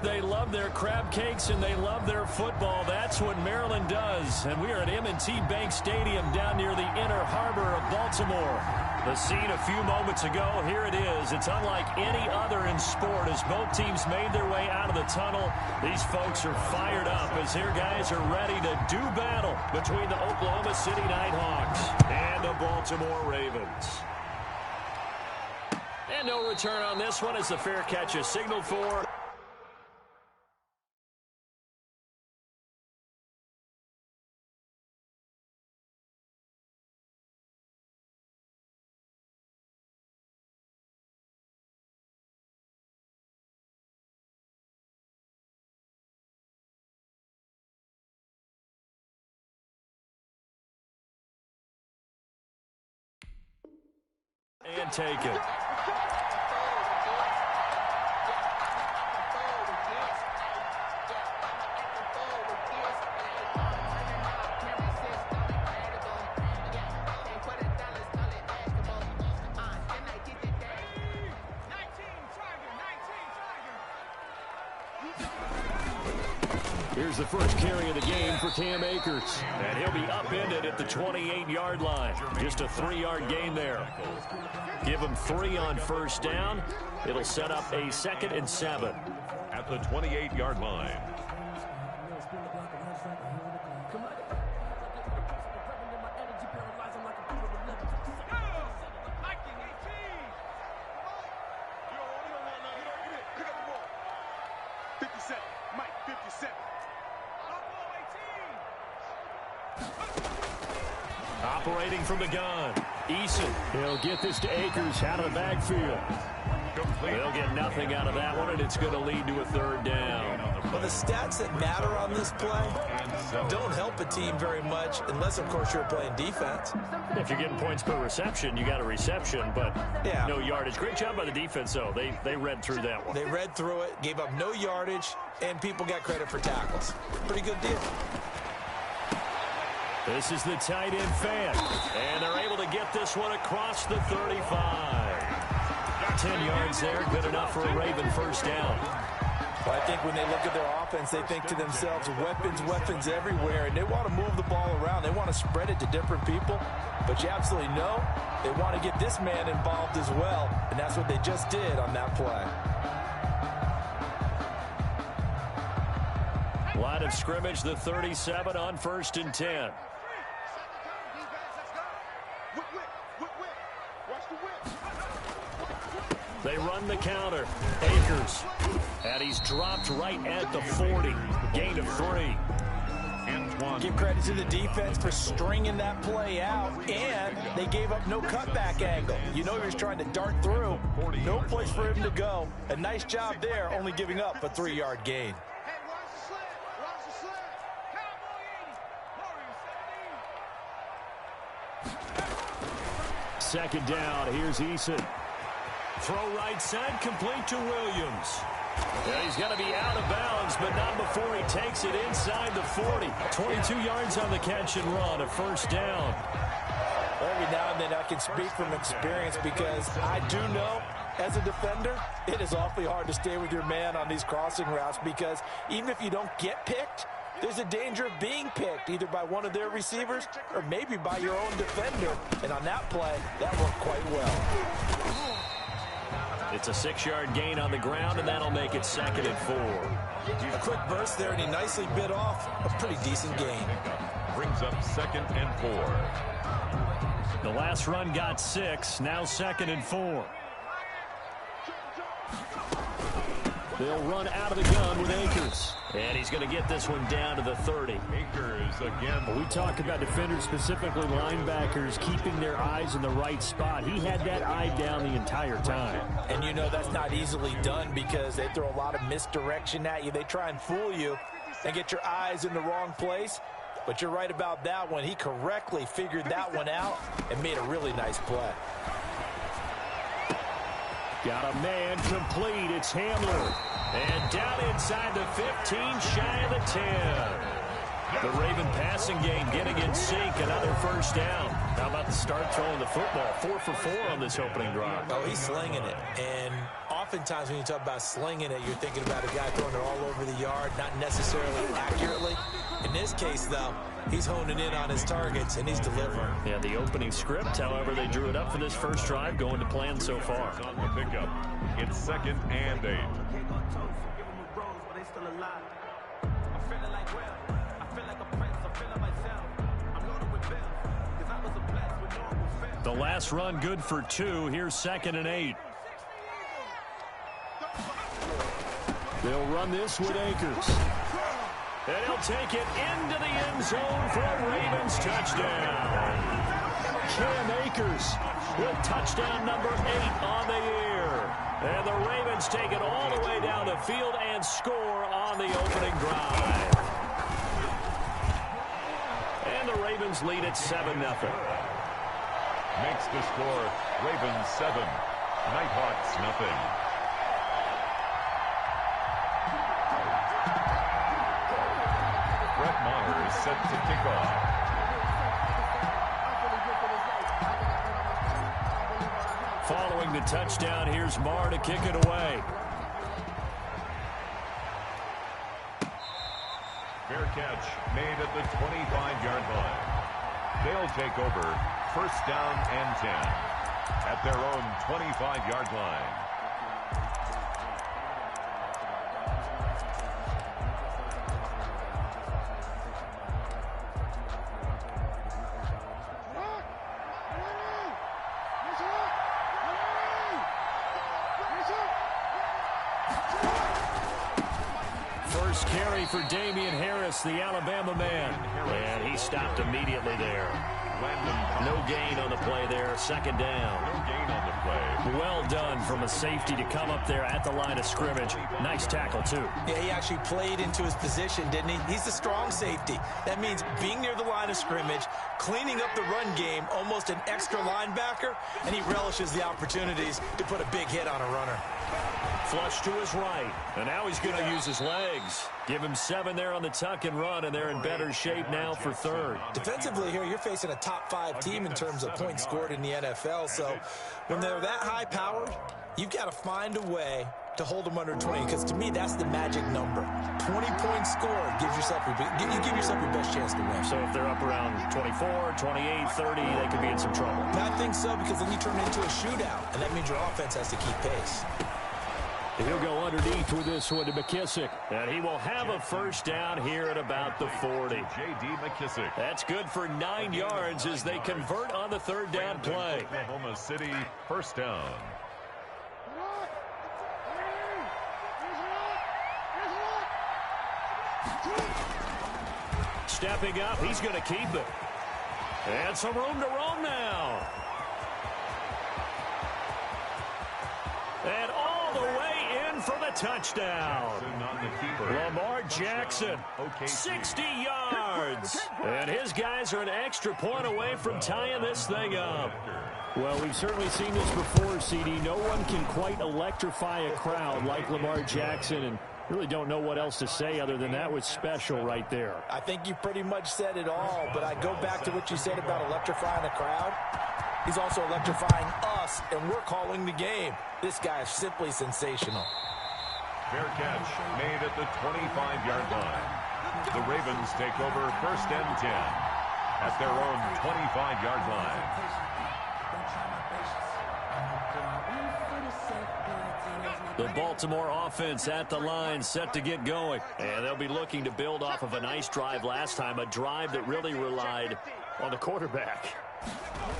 They love their crab cakes and they love their football. That's what Maryland does. And we are at M&T Bank Stadium down near the Inner Harbor of Baltimore. The scene a few moments ago, here it is. It's unlike any other in sport as both teams made their way out of the tunnel. These folks are fired up as their guys are ready to do battle between the Oklahoma City Nighthawks and the Baltimore Ravens. And no return on this one as the fair catch is signaled for. And take it. Here's the first carry of the game for Cam Akers. And he'll be upended at the 28-yard line. Just a 3-yard gain there. Give him 3 on first down. It'll set up a 2nd and 7. At the 28-yard line. Operating from the gun. Eason. He'll get this to Akers out of the backfield. They'll get nothing out of that one, and it's going to lead to a 3rd down. Well, the stats that matter on this play don't help a team very much unless, of course, you're playing defense. If you're getting points per reception, you got a reception, but no yardage. Great job by the defense, though. They read through that one. They read through it, gave up no yardage, and people got credit for tackles. Pretty good deal. This is the tight end fan, and they're able to get this one across the 35. 10 yards there, good enough for a Raven first down. Well, I think when they look at their offense, they think to themselves, weapons everywhere, and they want to move the ball around. They want to spread it to different people, but you absolutely know they want to get this man involved as well, and that's what they just did on that play. Line of scrimmage, the 37 on 1st and 10. They run the counter. Akers. And he's dropped right at the 40. Gain of 3. Give credit to the defense for stringing that play out, and they gave up no cutback angle. You know he was trying to dart through. No place for him to go. A nice job there, only giving up a 3-yard gain. Second down. Here's Eason. Throw right side, complete to Williams. Yeah, he's going to be out of bounds, but not before he takes it inside the 40. 22 yards on the catch and run, a first down. Every now and then I can speak from experience because I do know as a defender, it is awfully hard to stay with your man on these crossing routes because even if you don't get picked, there's a danger of being picked either by one of their receivers or maybe by your own defender. And on that play, that worked quite well. It's a 6-yard gain on the ground, and that'll make it 2nd and 4. A quick burst there, and he nicely bit off a pretty decent gain. Brings up 2nd and 4. The last run got 6, now 2nd and 4. They'll run out of the gun with Akers. And he's going to get this one down to the 30. Akers again. We talk about defenders, specifically linebackers, keeping their eyes in the right spot. He had that eye down the entire time. And you know that's not easily done because they throw a lot of misdirection at you. They try and fool you and get your eyes in the wrong place. But you're right about that one. He correctly figured that one out and made a really nice play. Got a man complete. It's Hamler. And down inside the 15, shy of the 10. The Raven passing game getting in sync. Another first down. How about the start throwing the football? 4 for 4 on this opening drive. Oh, he's slinging it. And oftentimes when you talk about slinging it, you're thinking about a guy throwing it all over the yard, not necessarily accurately. In this case, though, he's honing in on his targets, and he's delivering. Yeah, the opening script, however, they drew it up for this first drive, going to plan so far. On the pickup, it's 2nd and 8. The last run good for 2. Here's 2nd and 8. They'll run this with Akers. And he'll take it into the end zone for a Ravens touchdown. Cam Akers with touchdown number 8 on the year. And the Ravens take it all the way down the field and score on the opening drive. And the Ravens lead at 7-0. Makes the score Ravens 7, Nighthawks nothing. Brett Maher is set to kick off. Following the touchdown, here's Maher to kick it away. Fair catch made at the 25-yard line. They'll take over 1st down and 10 at their own 25-yard line. First carry for Damian Harris, the Alabama man. And he stopped immediately there. No gain on the play there. 2nd down. No gain on the play. Well done from a safety to come up there at the line of scrimmage. Nice tackle, too. Yeah, he actually played into his position, didn't he? He's a strong safety. That means being near the line of scrimmage, cleaning up the run game, almost an extra linebacker, and he relishes the opportunities to put a big hit on a runner. Flush to his right, and now he's going to use his legs. Give him 7 there on the tuck and run, and they're in better shape now for 3rd. Defensively here, you're facing a top 5 team in terms of points scored in the NFL, so when they're that high-powered, you've got to find a way to hold them under 20, because to me, that's the magic number. 20 points scored gives yourself you give yourself your best chance to win. So if they're up around 24, 28, 30, they could be in some trouble. I think so, because then you turn it into a shootout, and that means your offense has to keep pace. He'll go underneath with this one to McKissick. And he will have a 1st down here at about the 40. J.D. McKissick. That's good for 9 yards as they convert on the 3rd down play. Oklahoma City, 1st down. Stepping up, he's going to keep it. And some room to roam now. And all the way in for the touchdown. Lamar Jackson, 60 yards. And his guys are an extra point away from tying this thing up. Well, we've certainly seen this before, CD. No one can quite electrify a crowd like Lamar Jackson, and really don't know what else to say other than that was special right there. I think you pretty much said it all, but I go back to what you said about electrifying a crowd. He's also electrifying us, and we're calling the game. This guy is simply sensational. Fair catch made at the 25-yard line. The Ravens take over 1st and 10 at their own 25-yard line. The Baltimore offense at the line, set to get going. And they'll be looking to build off of a nice drive last time, a drive that really relied on the quarterback.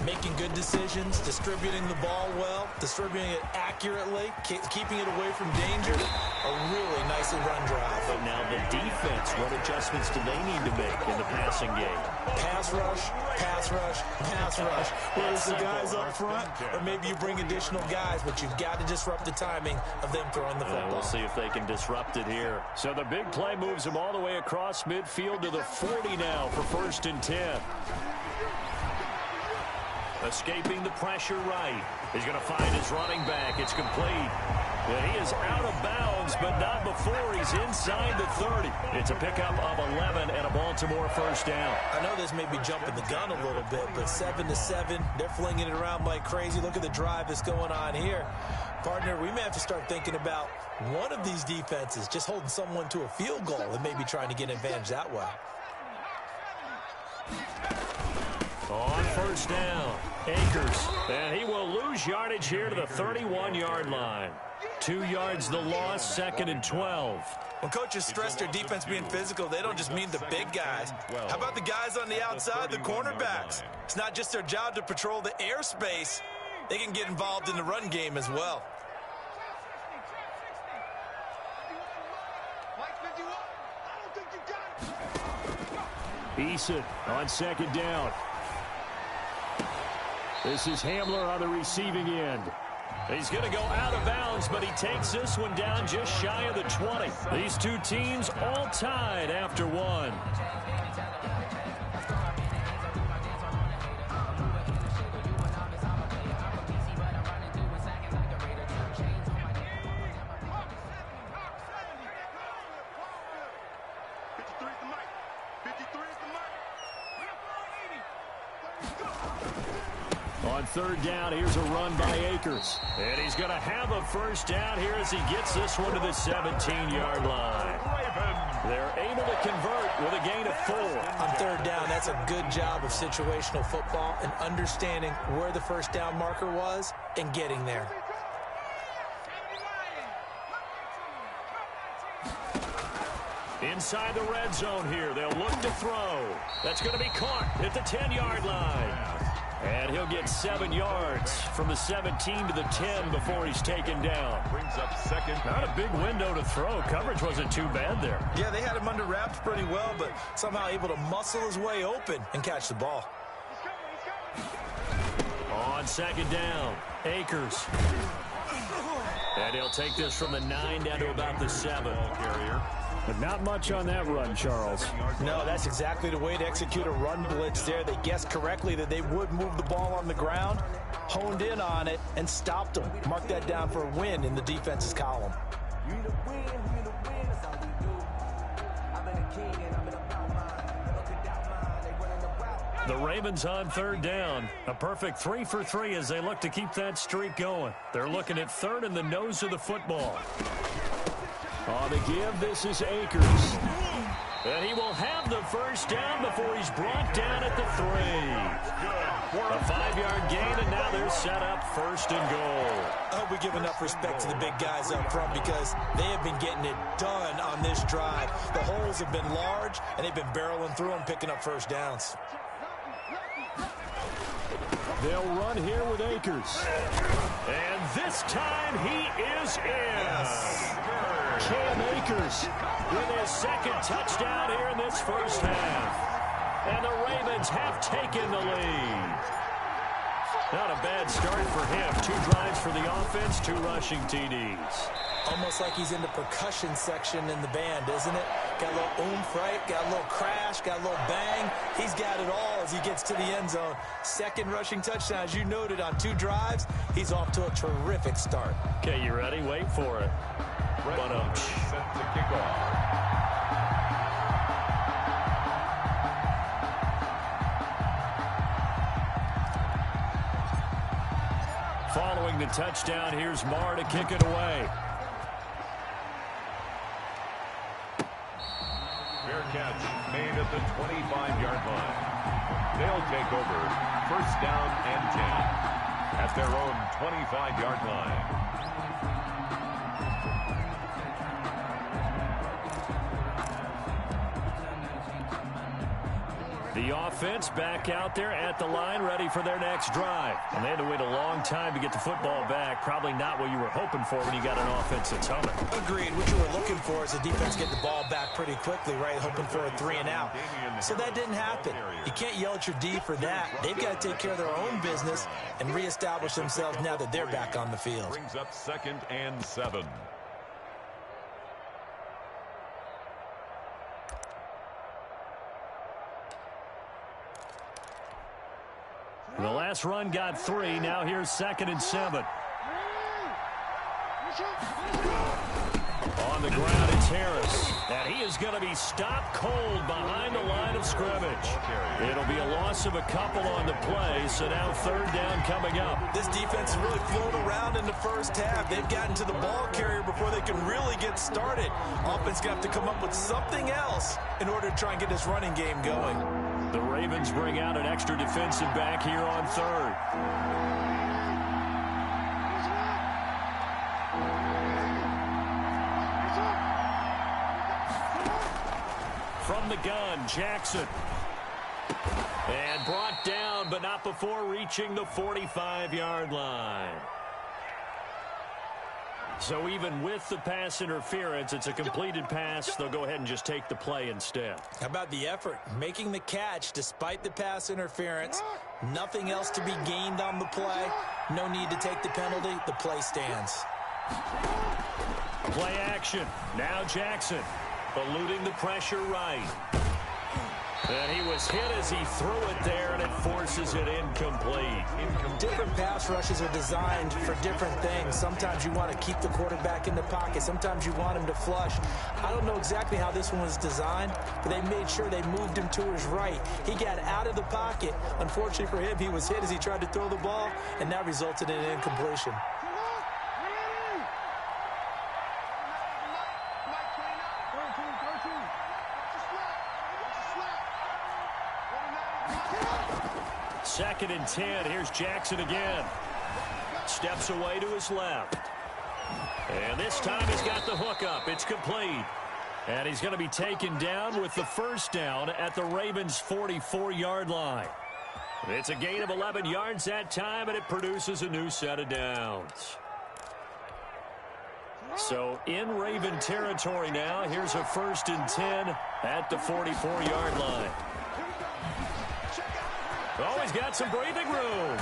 Making good decisions, distributing the ball well, distributing it accurately, keeping it away from danger. A really nicely run drive. But now the defense, what adjustments do they need to make in the passing game? Pass rush, pass rush, pass rush. Whether it's the guys up front, or maybe you bring additional guys, but you've got to disrupt the timing of them throwing the football. We'll see if they can disrupt it here. So the big play moves them all the way across midfield to the 40 now for 1st and 10. Escaping the pressure right. He's going to find his running back. It's complete. Yeah, he is out of bounds, but not before he's inside the 30. It's a pickup of 11 and a Baltimore first down. I know this may be jumping the gun a little bit, but 7-7, they're flinging it around like crazy. Look at the drive that's going on here. Partner, we may have to start thinking about one of these defenses just holding someone to a field goal and maybe trying to get an advantage that way. On first down, Akers, and he will lose yardage here to the 31-yard line. 2 yards the loss, 2nd and 12. When coaches stress their defense being physical, they don't just mean the big guys. How about the guys on the outside, the cornerbacks? It's not just their job to patrol the airspace. They can get involved in the run game as well. Eason on 2nd down. This is Hamler on the receiving end. He's going to go out of bounds, but he takes this one down just shy of the 20. These two teams all tied after one. On 3rd down, here's a run by Akers. And he's going to have a first down here as he gets this one to the 17-yard line. They're able to convert with a gain of 4. On 3rd down, that's a good job of situational football and understanding where the first down marker was and getting there. Inside the red zone here, they'll look to throw. That's going to be caught at the 10-yard line. And he'll get 7 yards from the 17 to the 10 before he's taken down. Brings up 2nd. Not a big window to throw. Coverage wasn't too bad there. Yeah, they had him under wraps pretty well, but somehow able to muscle his way open and catch the ball. On 2nd down, Akers. And he'll take this from the 9 down to about the 7. Carrier. But not much on that run, Charles. No, that's exactly the way to execute a run blitz there. They guessed correctly that they would move the ball on the ground, honed in on it, and stopped them. Mark that down for a win in the defense's column. The Ravens on 3rd down. A perfect 3 for 3 as they look to keep that streak going. They're looking at 3rd in the nose of the football. On the give, this is Akers. And he will have the first down before he's brought down at the 3. A 5-yard gain, and now they're set up 1st and goal. I hope we give enough respect to the big guys up front because they have been getting it done on this drive. The holes have been large, and they've been barreling through them, picking up first downs. They'll run here with Akers. And this time he is in. Cam Akers with his 2nd touchdown here in this first half. And the Ravens have taken the lead. Not a bad start for him. 2 drives for the offense, 2 rushing TDs. Almost like he's in the percussion section in the band, isn't it? Got a little oomph, right? Got a little crash, got a little bang. He's got it all as he gets to the end zone. 2nd rushing touchdown, as you noted, on 2 drives. He's off to a terrific start. Okay, you ready? Wait for it. But set to kick off. Following the touchdown, here's Marr to kick it away. Fair catch made at the 25-yard line. They'll take over 1st down and 10 at their own 25-yard line. The offense back out there at the line, ready for their next drive. And they had to wait a long time to get the football back. Probably not what you were hoping for when you got an offense that's humming. Agreed. What you were looking for is the defense getting the ball back pretty quickly, right? Hoping for a 3 and out. So that didn't happen. You can't yell at your D for that. They've got to take care of their own business and reestablish themselves now that they're back on the field. Brings up 2nd and 7. The last run got 3. Now here's 2nd and 7. On the ground, it's Harris. And he is going to be stopped cold behind the line of scrimmage. It'll be a loss of a couple on the play, so now third down coming up. This defense has really flown around in the first half. They've gotten to the ball carrier before they can really get started. Offense going to have to come up with something else in order to try and get this running game going. The Ravens bring out an extra defensive back here on third. From the gun, Jackson. And brought down, but not before reaching the 45-yard line. So even with the pass interference, it's a completed pass. They'll go ahead and just take the play instead. How about the effort? Making the catch despite the pass interference. Nothing else to be gained on the play. No need to take the penalty. The play stands. Play action. Now Jackson. Eluding the pressure right. And he was hit as he threw it there, and it forces it incomplete. Different pass rushes are designed for different things. Sometimes you want to keep the quarterback in the pocket. Sometimes you want him to flush. I don't know exactly how this one was designed, but they made sure they moved him to his right. He got out of the pocket. Unfortunately for him, he was hit as he tried to throw the ball, and that resulted in an incompletion. Second and 10. Here's Jackson again. Steps away to his left. And this time he's got the hook up. It's complete. And he's going to be taken down with the first down at the Ravens' 44-yard line. It's a gain of 11 yards that time, and it produces a new set of downs. So in Raven territory now, here's a first and 10 at the 44-yard line. Oh, he's got some breathing room.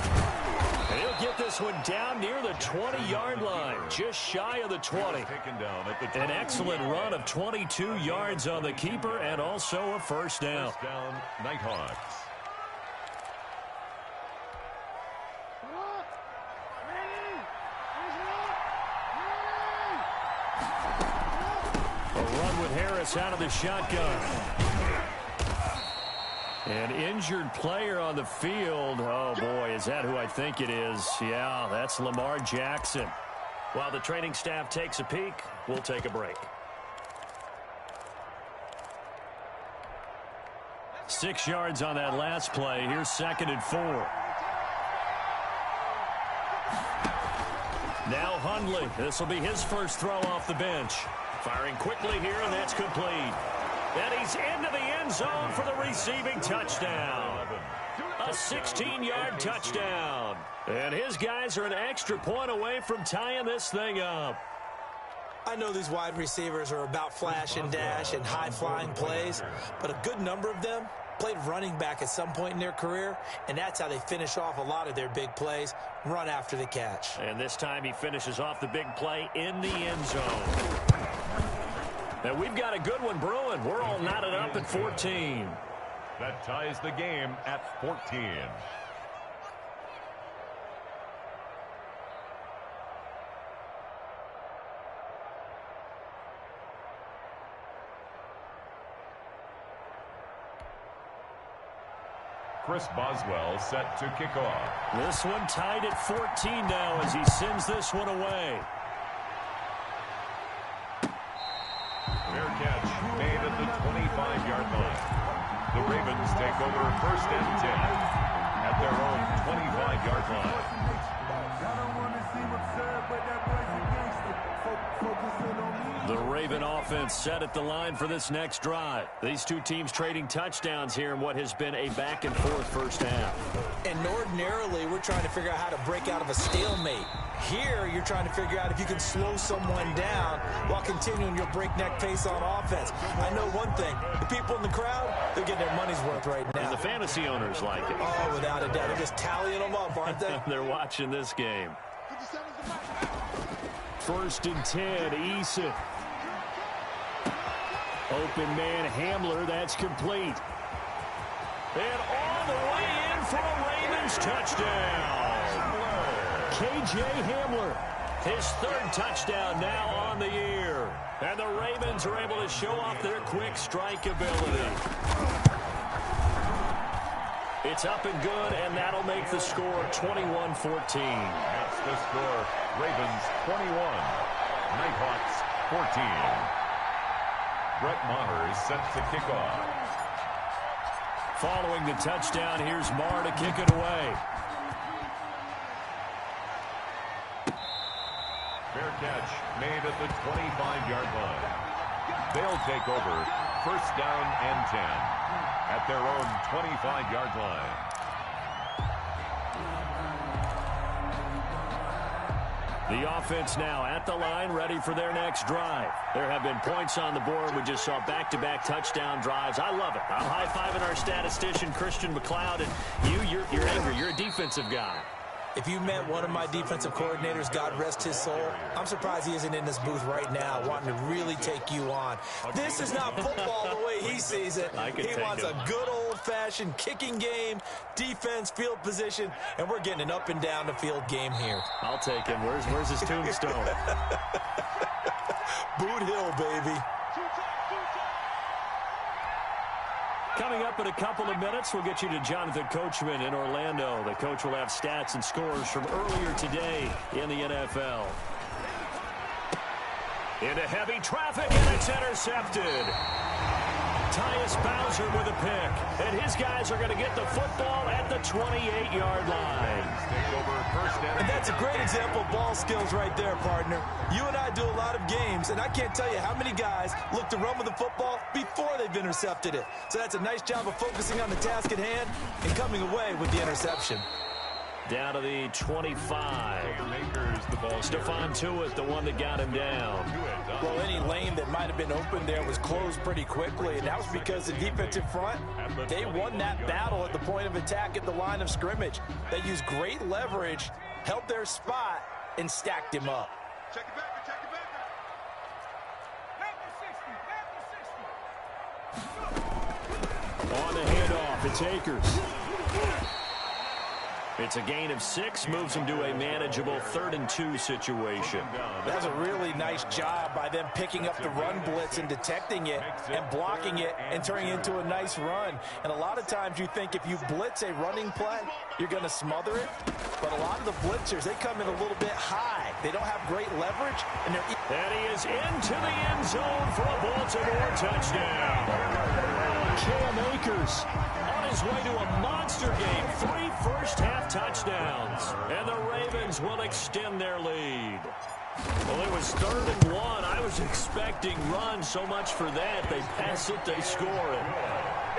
And he'll get this one down near the 20-yard line, just shy of the 20. An excellent run of 22 yards on the keeper and also a first down. First down, Nighthawks. A run with Harris out of the shotgun. An injured player on the field. Oh, boy, is that who I think it is? Yeah, that's Lamar Jackson. While the training staff takes a peek, we'll take a break. 6 yards on that last play. Here's second and 4. Now Hundley. This will be his first throw off the bench. Firing quickly here, and that's complete. And he's into the end zone for the receiving touchdown. A 16-yard touchdown. And his guys are an extra point away from tying this thing up. I know these wide receivers are about flash and dash and high-flying plays, but a good number of them played running back at some point in their career, and that's how they finish off a lot of their big plays, run after the catch. And this time he finishes off the big play in the end zone. And we've got a good one brewing. We're all knotted up at 14. That ties the game at 14. Chris Boswell set to kick off. This one tied at 14 now as he sends this one away. Fair catch made at the 25-yard line. The Ravens take over first and 10 at their own 25-yard line. The Raven offense set at the line for this next drive. These two teams trading touchdowns here in what has been a back-and-forth first half. And ordinarily, we're trying to figure out how to break out of a stalemate. Here, you're trying to figure out if you can slow someone down while continuing your breakneck pace on offense. I know one thing. The people in the crowd, they're getting their money's worth right now. And the fantasy owners like it. Oh, without a doubt. They're just tallying them up, aren't they? They're watching this game. First and 10, Eason. Open man Hamler, that's complete. And all the way in for a Ravens touchdown. K.J. Hamler His third touchdown now on the year. And the Ravens are able to show off their quick strike ability. It's up and good, and that'll make the score 21-14. That's the score. Ravens 21, Nighthawks 14. Brett Maher is set to kick off. Following the touchdown, here's Maher to kick it away. Fair catch made at the 25-yard line. They'll take over first down and 10 at their own 25-yard line. The offense now at the line, ready for their next drive. There have been points on the board. We just saw back-to-back touchdown drives. I love it. I'm high-fiving our statistician, Christian McLeod, and you're angry. You're a defensive guy. If you met one of my defensive coordinators, God rest his soul, I'm surprised he isn't in this booth right now wanting to really take you on. This is not football the way he sees it. He wants a good old-fashioned kicking game, defense, field position, and we're getting an up and down the field game here. I'll take him. Where's his tombstone? Boot Hill, baby. Coming up in a couple of minutes, we'll get you to Jonathan Coachman in Orlando. The coach will have stats and scores from earlier today in the NFL. Into heavy traffic, and it's intercepted. Tyus Bowser with a pick, and his guys are going to get the football at the 28-yard line. Take over first down. And that's a great example of ball skills right there, partner. You and I do a lot of games, and I can't tell you how many guys look to run with the football before they've intercepted it. So that's a nice job of focusing on the task at hand and coming away with the interception. Down to the 25. Stephon Tuitt, the one that got him down. Well, any lane that might have been open there was closed pretty quickly, and that was because the defensive front, they won that battle at the point of attack at the line of scrimmage. They used great leverage, held their spot, and stacked him up. Check it back. On the handoff, it's Akers. It's a gain of 6, moves him to a manageable 3rd-and-2 situation. That's a really nice job by them picking up the run blitz and detecting it and blocking it and turning it into a nice run. And a lot of times you think if you blitz a running play, you're going to smother it. But a lot of the blitzers, they come in a little bit high. They don't have great leverage. And he is into the end zone for a Baltimore touchdown. Cam Akers on his way to a monster game. 3 first-half touchdowns. And the Ravens will extend their lead. Well, it was 3rd and 1. I was expecting run. So much for that. They pass it, they score it.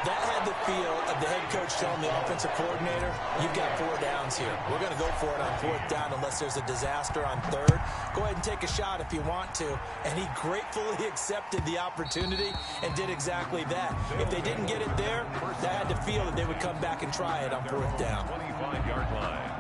That had the feel of the head coach telling the offensive coordinator, you've got 4 downs here. We're going to go for it on 4th down unless there's a disaster on 3rd. Go ahead and take a shot if you want to. And he gratefully accepted the opportunity and did exactly that. If they didn't get it there, that had the feel that they would come back and try it on 4th down. 25-yard line.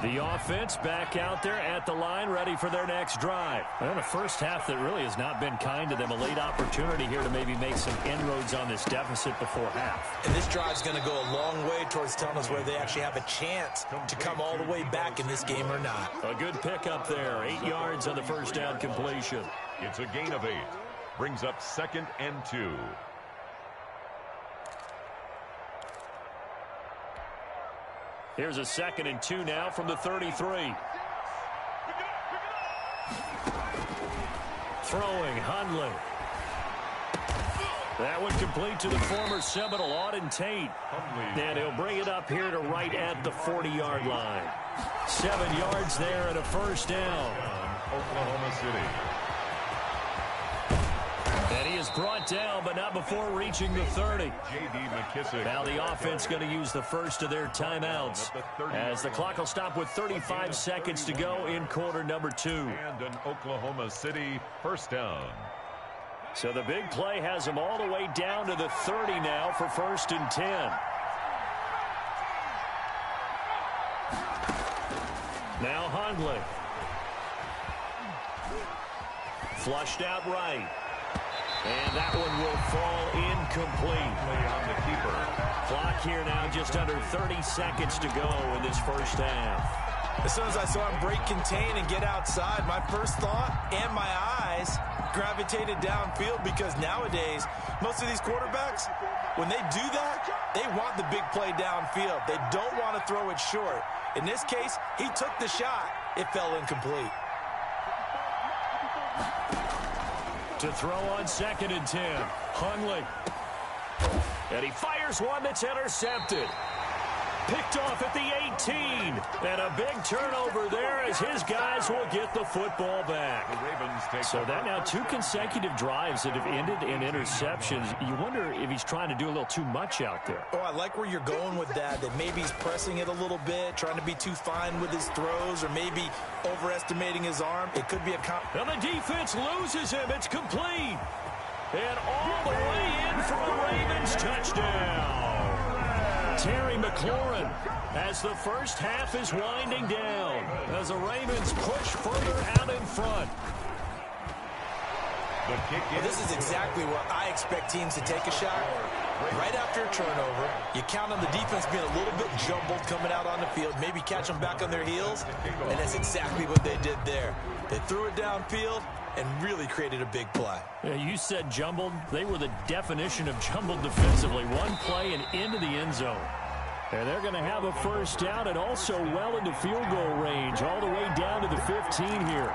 The offense back out there at the line, ready for their next drive. And a first half that really has not been kind to them. A late opportunity here to maybe make some inroads on this deficit before half. And this drive's going to go a long way towards telling us whether they actually have a chance to come all the way back in this game or not. A good pickup there. 8 yards on the first down completion. It's a gain of 8. Brings up 2nd and 2. Here's a 2nd and 2 now from the 33. Throwing, Hundley. That one complete to the former Seminole, Auden Tate. And he'll bring it up here to right at the 40-yard line. 7 yards there and a first down. Oklahoma City. And he is brought down, but not before reaching the 30. J.D. McKissick. Now the offense going to use the first of their timeouts as the clock will stop with 35 seconds to go in quarter number 2. And an Oklahoma City first down. So the big play has him all the way down to the 30 now for 1st and 10. Now Hundley. Flushed out right. And that one will fall incomplete. On the keeper. Clock here now, just under 30 seconds to go in this first half. As soon as I saw him break contain and get outside, my first thought and my eyes gravitated downfield, because nowadays, most of these quarterbacks, when they do that, they want the big play downfield. They don't want to throw it short. In this case, he took the shot. It fell incomplete. To throw on 2nd and 10, Hundley. And he fires one that's intercepted. Picked off at the 18. And a big turnover there as his guys will get the football back. The Ravens take So that now 2 consecutive drives that have ended in interceptions. You wonder if he's trying to do a little too much out there. Oh, I like where you're going with that maybe he's pressing it a little bit, trying to be too fine with his throws, or maybe overestimating his arm. It could be a... And the defense loses him. It's complete. And all the way in for a Ravens touchdown. Terry McLaurin as the first half is winding down as the Ravens push further out in front. Well, this is exactly where I expect teams to take a shot. Right after a turnover, you count on the defense being a little bit jumbled coming out on the field, maybe catch them back on their heels, and that's exactly what they did there. They threw it downfield and really created a big play. Yeah, you said jumbled. They were the definition of jumbled defensively. One play and into the end zone. And they're going to have a first down and also well into field goal range, all the way down to the 15 here.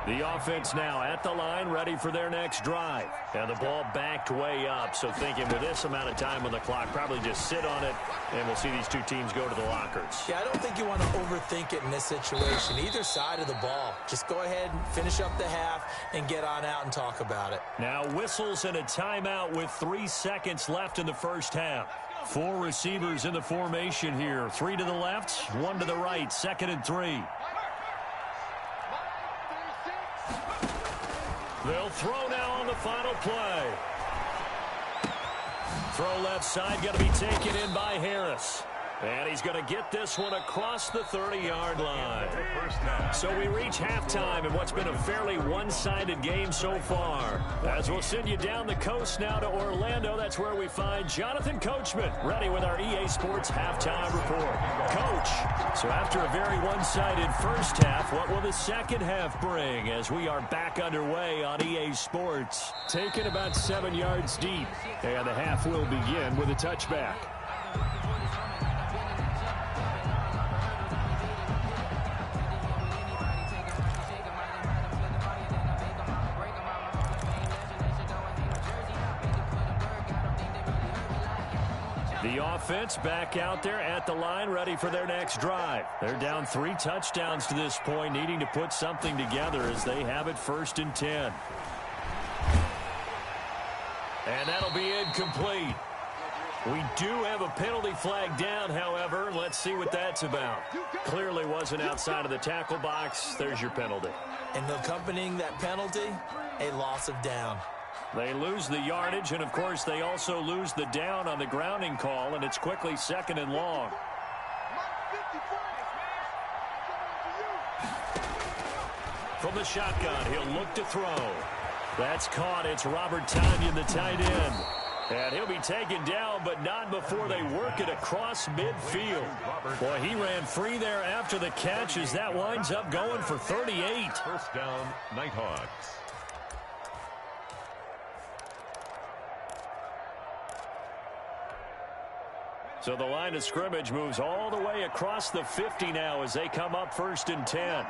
The offense now at the line, ready for their next drive. And the ball backed way up, so thinking with this amount of time on the clock, probably just sit on it, and we'll see these 2 teams go to the lockers. Yeah, I don't think you want to overthink it in this situation. Either side of the ball. Just go ahead and finish up the half and get on out and talk about it. Now whistles and a timeout with 3 seconds left in the first half. 4 receivers in the formation here. 3 to the left, 1 to the right, 2nd and 3. They'll throw now on the final play. Throw left side, going to be taken in by Harris. And he's going to get this one across the 30-yard line. So we reach halftime in what's been a fairly one-sided game so far. As we'll send you down the coast now to Orlando, that's where we find Jonathan Coachman, ready with our EA Sports halftime report. Coach, so after a very one-sided first half, what will the second half bring as we are back underway on EA Sports? Taken about 7 yards deep, and the half will begin with a touchback. The offense back out there at the line, ready for their next drive. They're down 3 touchdowns to this point, needing to put something together as they have it 1st and 10. And that'll be incomplete. We do have a penalty flag down, however. Let's see what that's about. Clearly wasn't outside of the tackle box. There's your penalty. And accompanying that penalty, a loss of down. They lose the yardage, and, of course, they also lose the down on the grounding call, and it's quickly 2nd and long. From the shotgun, he'll look to throw. That's caught. It's Robert Tonyan, the tight end. And he'll be taken down, but not before they work it across midfield. Boy, he ran free there after the catch as that winds up going for 38. First down, Nighthawks. So the line of scrimmage moves all the way across the 50 now as they come up 1st and 10.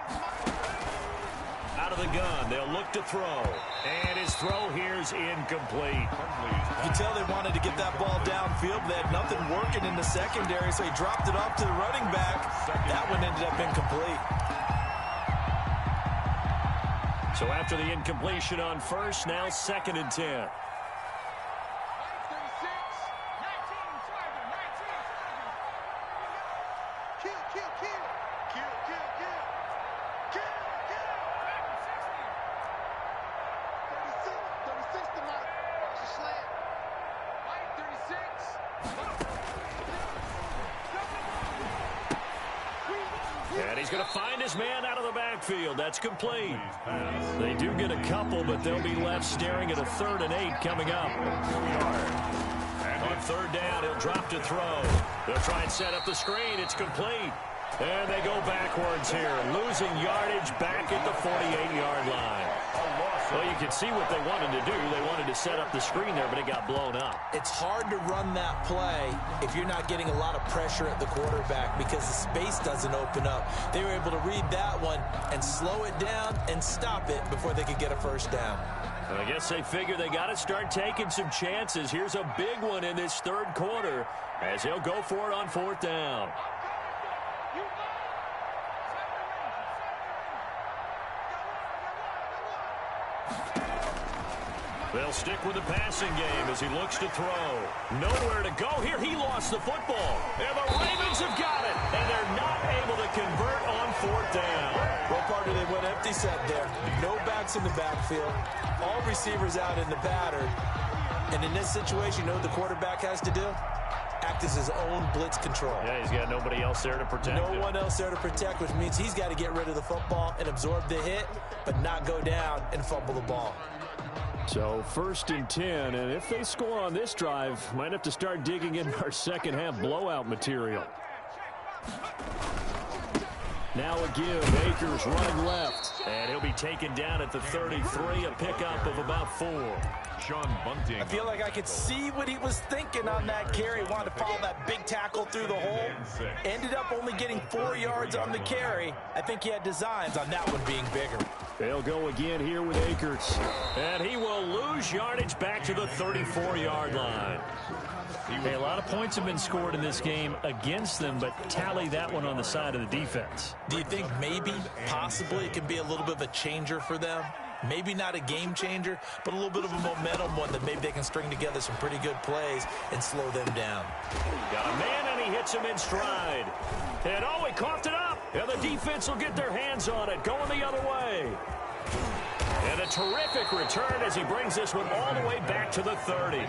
Out of the gun, they'll look to throw. And his throw here's incomplete. You can tell they wanted to get that ball downfield, but they had nothing working in the secondary, so he dropped it off to the running back. That one ended up incomplete. So after the incompletion on 1st, now 2nd and 10. he's going to find his man out of the backfield. That's complete. They do get a couple, but they'll be left staring at a 3rd and 8 coming up. And on 3rd down, he'll drop to throw. They'll try and set up the screen. It's complete. And they go backwards here, losing yardage back at the 48-yard line. Well, you can see what they wanted to do. They wanted to set up the screen there, but it got blown up. It's hard to run that play if you're not getting a lot of pressure at the quarterback because the space doesn't open up. They were able to read that one and slow it down and stop it before they could get a 1st down. Well, I guess they figure they got to start taking some chances. Here's a big one in this 3rd quarter as he'll go for it on 4th down. They'll stick with the passing game as he looks to throw. Nowhere to go here. He lost the football. And the Ravens have got it. And they're not able to convert on 4th down. Well, partner, they went empty set there. No backs in the backfield. All receivers out in the pattern. And in this situation, you know what the quarterback has to do? Act as his own blitz control. Yeah, he's got nobody else there to protect him. No one else there to protect, which means he's got to get rid of the football and absorb the hit, but not go down and fumble the ball. So 1st and 10, and if they score on this drive, might have to start digging in our second half blowout material. Now a give. Akers running left, and he'll be taken down at the 33, a pickup of about 4. Sean Bunting. I feel like I could see what he was thinking on that carry. Wanted to follow that big tackle through the hole. Ended up only getting 4 yards on the carry. I think he had designs on that one being bigger. They'll go again here with Akers. And he will lose yardage back to the 34-yard line. Hey, a lot of points have been scored in this game against them, but tally that one on the side of the defense. Do you think maybe, possibly, it can be a little bit of a changer for them? Maybe not a game changer, but a little bit of a momentum one that maybe they can string together some pretty good plays and slow them down. Got a man, and he hits him in stride. And, oh, he coughed it up. And the defense will get their hands on it, going the other way. And a terrific return as he brings this one all the way back to the 30.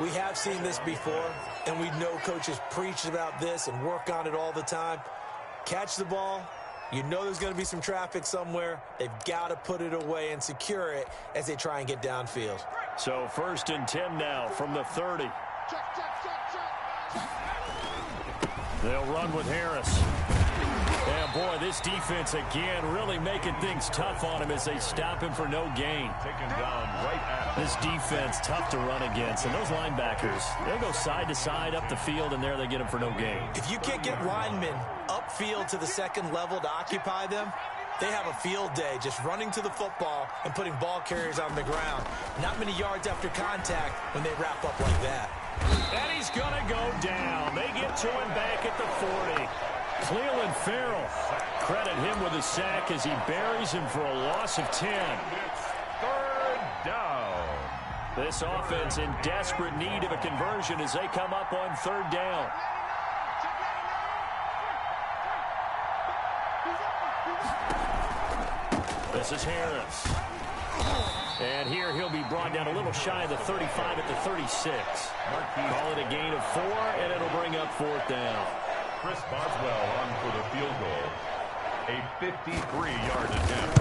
We have seen this before, and we know coaches preach about this and work on it all the time. Catch the ball. You know there's going to be some traffic somewhere. They've got to put it away and secure it as they try and get downfield. So 1st and 10 now from the 30. They'll run with Harris. And, boy, this defense, again, really making things tough on him as they stop him for no gain. Taken down right at him. This defense, tough to run against. And those linebackers, they'll go side to side up the field, and there they get him for no gain. If you can't get linemen upfield to the 2nd level to occupy them, they have a field day just running to the football and putting ball carriers on the ground. Not many yards after contact when they wrap up like that. And he's going to go down. They get to him back at the 40. Cleveland Farrell, credit him with a sack as he buries him for a loss of 10. It's 3rd down. This offense in desperate need of a conversion as they come up on 3rd down. This is Harris. And here he'll be brought down a little shy of the 35 at the 36. Call it a gain of 4, and it'll bring up 4th down. Chris Boswell on for the field goal. A 53-yard attempt.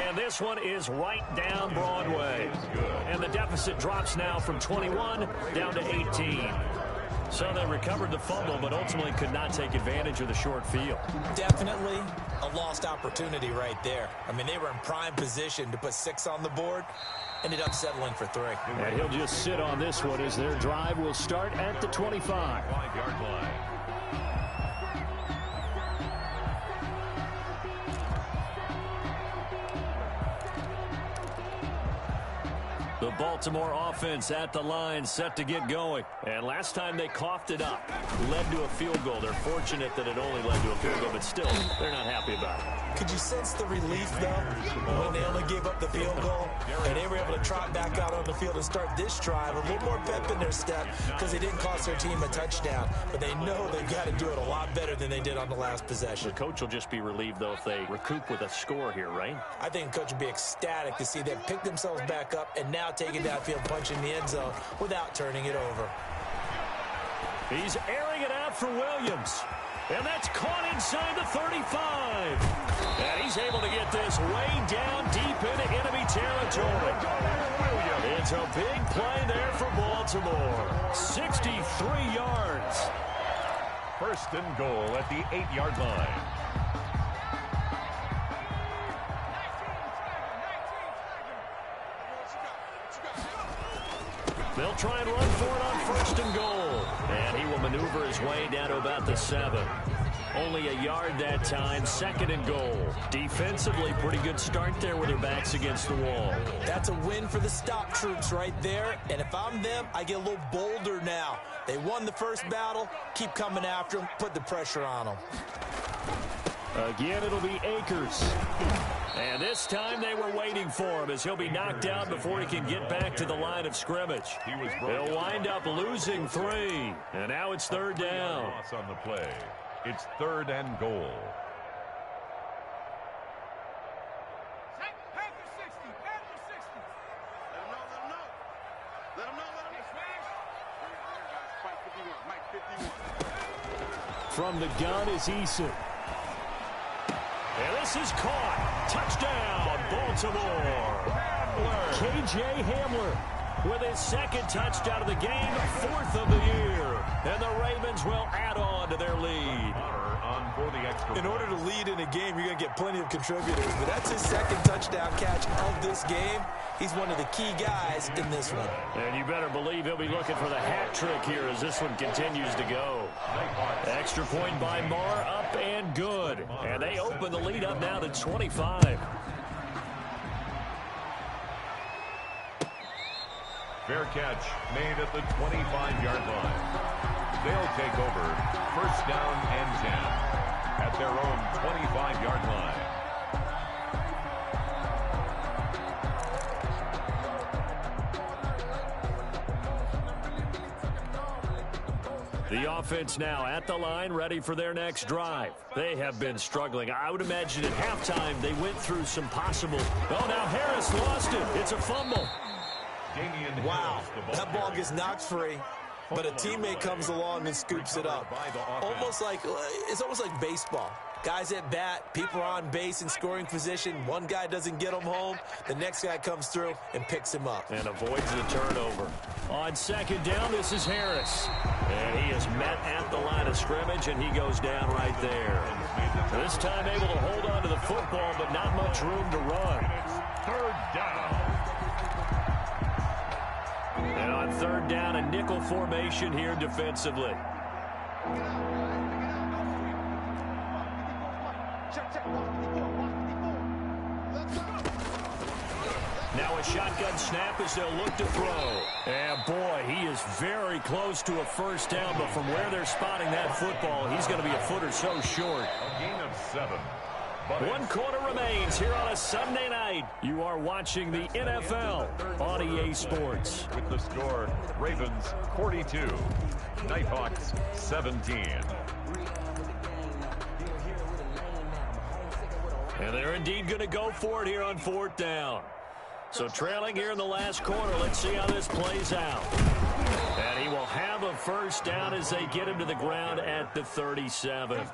And this one is right down Broadway. And the deficit drops now from 21 down to 18. So they recovered the fumble, but ultimately could not take advantage of the short field. Definitely a lost opportunity right there. I mean, they were in prime position to put 6 on the board. Ended up settling for 3. And he'll just sit on this one as their drive will start at the 25. 5-yard line. The Baltimore offense at the line, set to get going. And last time they coughed it up, led to a field goal. They're fortunate that it only led to a field goal, but still, they're not happy about it. Could you sense the relief, though, when they only gave up the field goal and they were able to trot back out on the field and start this drive? A little more pep in their step because they didn't cost their team a touchdown. But they know they've got to do it a lot better than they did on the last possession. The coach will just be relieved, though, if they recoup with a score here, right? I think the coach will be ecstatic to see them pick themselves back up and now take it downfield, punching the end zone without turning it over. He's airing it out for Williams. And that's caught inside the 35. And he's able to get this way down deep into enemy territory. It's a big play there for Baltimore. 63 yards. First and goal at the 8-yard line. They'll try and run for it on first and goal. And he will maneuver his way down to about the 7. Only a yard that time, second and goal. Defensively, pretty good start there with their backs against the wall. That's a win for the stop troops right there. And if I'm them, I get a little bolder now. They won the first battle. Keep coming after them. Put the pressure on them. Again, it'll be Akers. And this time they were waiting for him as he'll be knocked out before he can get back to the line of scrimmage. He'll wind up losing 3. And now it's third down. Loss on the play. It's third and goal. From the gun is Eason. And this is caught. Touchdown, Baltimore. K.J. Hamler with his second touchdown of the game, 4th of the year. And the Ravens will add on to their lead. In order to lead in a game, you're going to get plenty of contributors. But that's his second touchdown catch of this game. He's one of the key guys in this one. And you better believe he'll be looking for the hat trick here as this one continues to go. Extra point by Marr, up and good. And they open the lead up now to 25. Fair catch made at the 25-yard line. They'll take over first down and 10 at their own 25-yard line. The offense now at the line, ready for their next drive. They have been struggling. I would imagine at halftime they went through some possible. Oh, now Harris lost it. It's a fumble. Wow, that ball gets knocked free, but a teammate comes along and scoops it up. It's almost like baseball. Guys at bat, people are on base in scoring position. One guy doesn't get him home. The next guy comes through and picks him up. And avoids the turnover. On second down, this is Harris. And he is met at the line of scrimmage, and he goes down right there. This time able to hold on to the football, but not much room to run. Third down. And on third down, a nickel formation here defensively. Now a shotgun snap as they'll look to throw. And boy, he is very close to a first down, but from where they're spotting that football, he's going to be a foot or so short. A gain of 7. 1 quarter remains here on a Sunday night. You are watching the NFL on EA Sports. With the score, Ravens 42, Nighthawks 17. And they're indeed going to go for it here on fourth down. So trailing here in the last quarter, let's see how this plays out. And he will have a first down as they get him to the ground at the 37.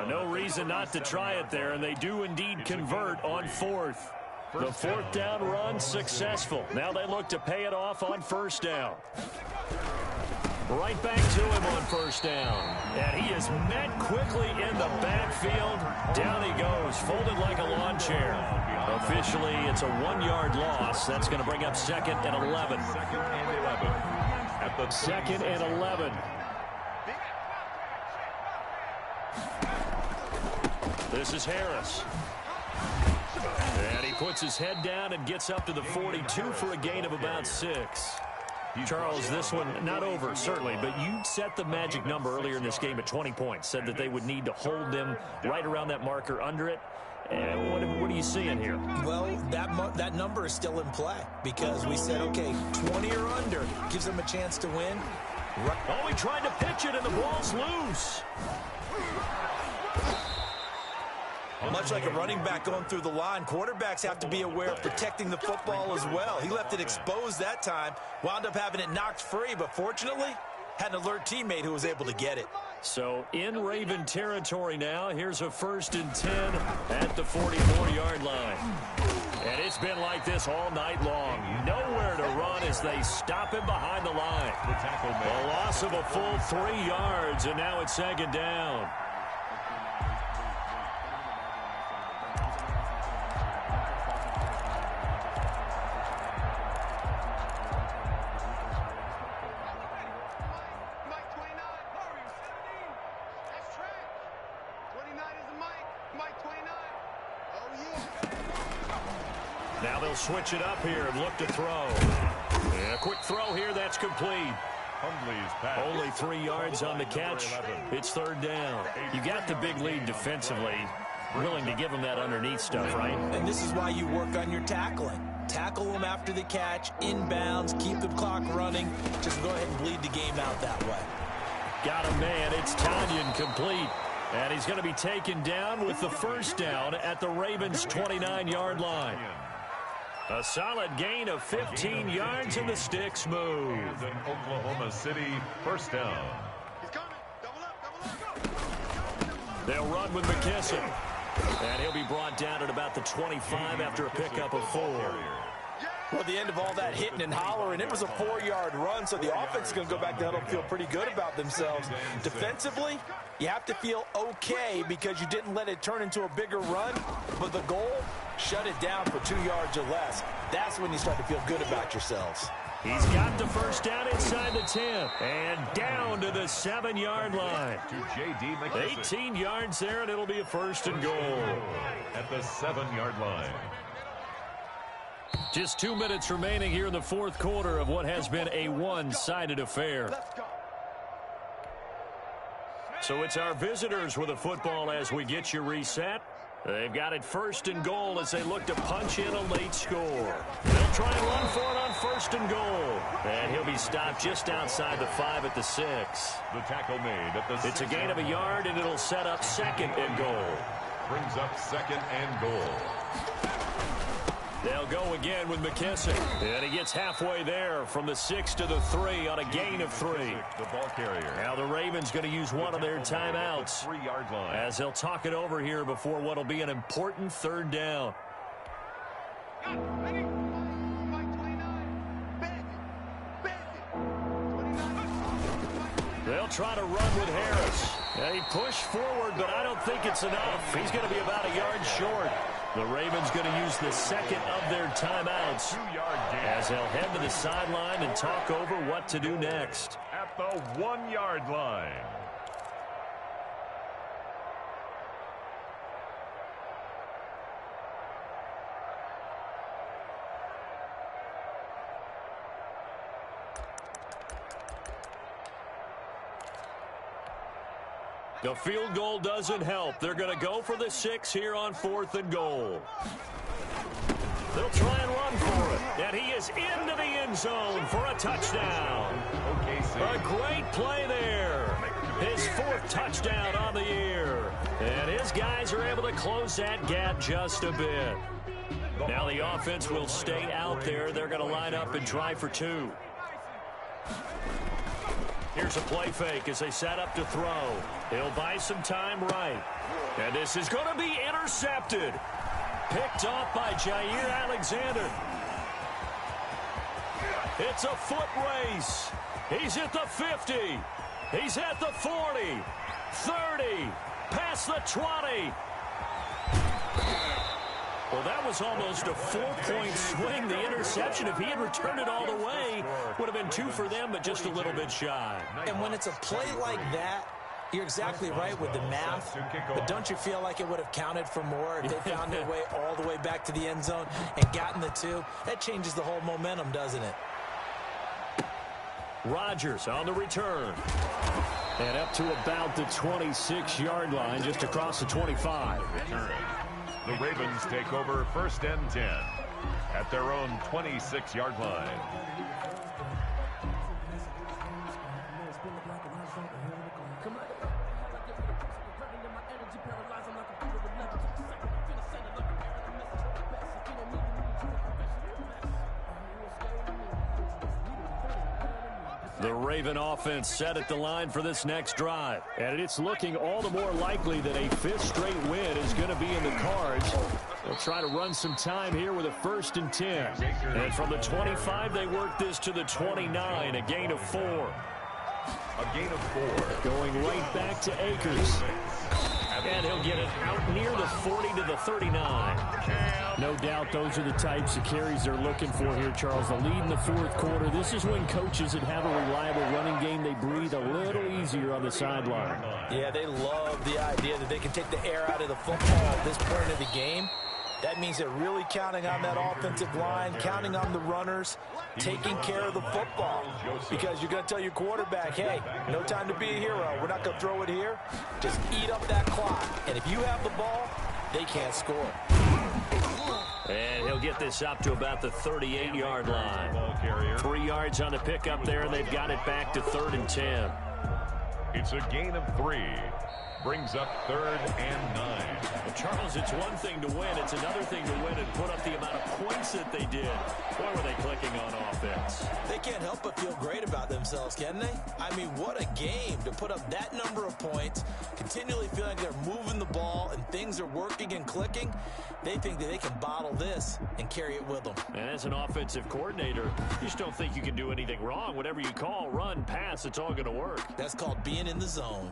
No reason not to try it there, and they do indeed convert on fourth. The fourth down run successful. Now they look to pay it off on first down. Right back to him on first down. And he is met quickly in the backfield. Down he goes, folded like a lawn chair. Officially, it's a 1-yard loss. That's going to bring up second and 11. Second and 11. At the second and 11. This is Harris. And he puts his head down and gets up to the 42 for a gain of about 6. Charles, this one not over, certainly, but you set the magic number earlier in this game at 20 points, said that they would need to hold them right around that marker under it. And what are you seeing here? Well, that number is still in play because we said, okay, 20 or under gives them a chance to win. Oh, he tried to pitch it, and the ball's loose. Much like a running back going through the line, quarterbacks have to be aware of protecting the football as well. He left it exposed that time, wound up having it knocked free, but fortunately, had an alert teammate who was able to get it. So in Raven territory now. Here's a 1st and 10 at the 44-yard line. And it's been like this all night long. Nowhere to run as they stop him behind the line. A loss of a full 3 yards, and now it's 2nd down. Now they'll switch it up here and look to throw. And a quick throw here, that's complete. Only 3 yards on the catch. It's 3rd down. You got the big lead defensively. Willing to give them that underneath stuff, right? And this is why you work on your tackling. Tackle them after the catch, inbounds, keep the clock running. Just go ahead and bleed the game out that way. Got a man. It's Tanyan complete. And he's going to be taken down with the 1st down at the Ravens' 29-yard line. A solid gain of 15 yards, and the sticks move. In Oklahoma City, 1st down. They'll run with McKissick. And he'll be brought down at about the 25 after a pickup of 4. Well, at the end of all that hitting and hollering, it was a 4-yard run, so the offense is going to go back to huddle and feel pretty good about themselves. Defensively, you have to feel okay because you didn't let it turn into a bigger run, but the goal, shut it down for 2 yards or less. That's when you start to feel good about yourselves. He's got the 1st down inside the 10 and down to the 7-yard line. To J.D. McKissick. 18 yards there, and it'll be a 1st and goal. At the 7-yard line. Just 2 minutes remaining here in the 4th quarter of what has been a one-sided affair. So it's our visitors with the football as we get you reset. They've got it 1st and goal as they look to punch in a late score. They'll try and run for it on 1st and goal. And he'll be stopped just outside the 5 at the 6. The tackle made at the 6. It's a gain of a yard, and it'll set up 2nd and goal. Brings up 2nd and goal. They'll go again with McKissick. And he gets halfway there from the 6 to the 3 on a gain of 3. The ball carrier. Now the Ravens going to use one of their timeouts 3-yard line. as they'll talk it over here before what will be an important 3rd down. They'll try to run with Harris. And he pushed forward, but I don't think it's enough. He's going to be about a yard short. The Ravens going to use the 2nd of their timeouts as they'll head to the sideline and talk over what to do next. At the 1-yard line. The field goal doesn't help. They're going to go for the 6 here on 4th and goal. They'll try and run for it. And he is into the end zone for a touchdown. A great play there. His 4th touchdown on the year. And his guys are able to close that gap just a bit. Now the offense will stay out there. They're going to line up and try for 2. Here's a play fake as they set up to throw. He'll buy some time right. And this is going to be intercepted. Picked off by Jair Alexander. It's a foot race. He's at the 50. He's at the 40. 30. Past the 20. Well, that was almost a 4-point swing. The interception, if he had returned it all the way, would have been 2 for them, but just a little bit shy. And when it's a play like that, you're exactly right with the math, but don't you feel like it would have counted for more if they found their way all the way back to the end zone and gotten the 2? That changes the whole momentum, doesn't it? Rodgers on the return. And up to about the 26-yard line, just across the 25. The Ravens take over 1st and 10 at their own 26-yard line. The Raven offense set at the line for this next drive. And it's looking all the more likely that a fifth straight win is going to be in the cards. They'll try to run some time here with a 1st and 10. And from the 25, they work this to the 29, a gain of 4. A gain of 4. Going right back to Akers. And he'll get it out near the 40 to the 39. No doubt those are the types of carries they're looking for here, Charles. The lead in the 4th quarter. This is when coaches that have a reliable running game, they breathe a little easier on the sideline. Yeah, they love the idea that they can take the air out of the football at this point of the game. That means they're really counting on that offensive line, counting on the runners, taking care of the football. Because you're going to tell your quarterback, hey, no time to be a hero. We're not going to throw it here. Just eat up that clock. And if you have the ball, they can't score. And he'll get this up to about the 38-yard line. 3 yards on the pickup there, and they've got it back to 3rd and 10. It's a gain of 3. Brings up 3rd and 9. Well, Charles, it's one thing to win. It's another thing to win and put up the amount of points that they did. Boy, were they clicking on offense. They can't help but feel great about themselves, can they? I mean, what a game to put up that number of points, continually feeling they're moving the ball and things are working and clicking. They think that they can bottle this and carry it with them. And as an offensive coordinator, you just don't think you can do anything wrong. Whatever you call, run, pass, it's all going to work. That's called being in the zone.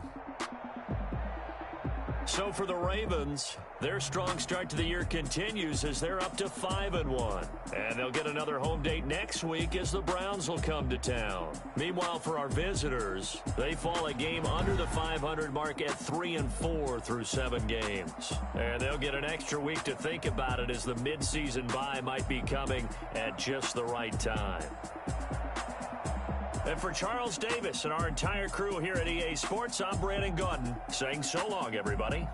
So for the Ravens, their strong start to the year continues as they're up to 5-1. And they'll get another home date next week as the Browns will come to town. Meanwhile, for our visitors, they fall a game under the 500 mark at 3-4 through 7 games. And they'll get an extra week to think about it as the midseason bye might be coming at just the right time. And for Charles Davis and our entire crew here at EA Sports, I'm Brandon Gaudin saying so long, everybody.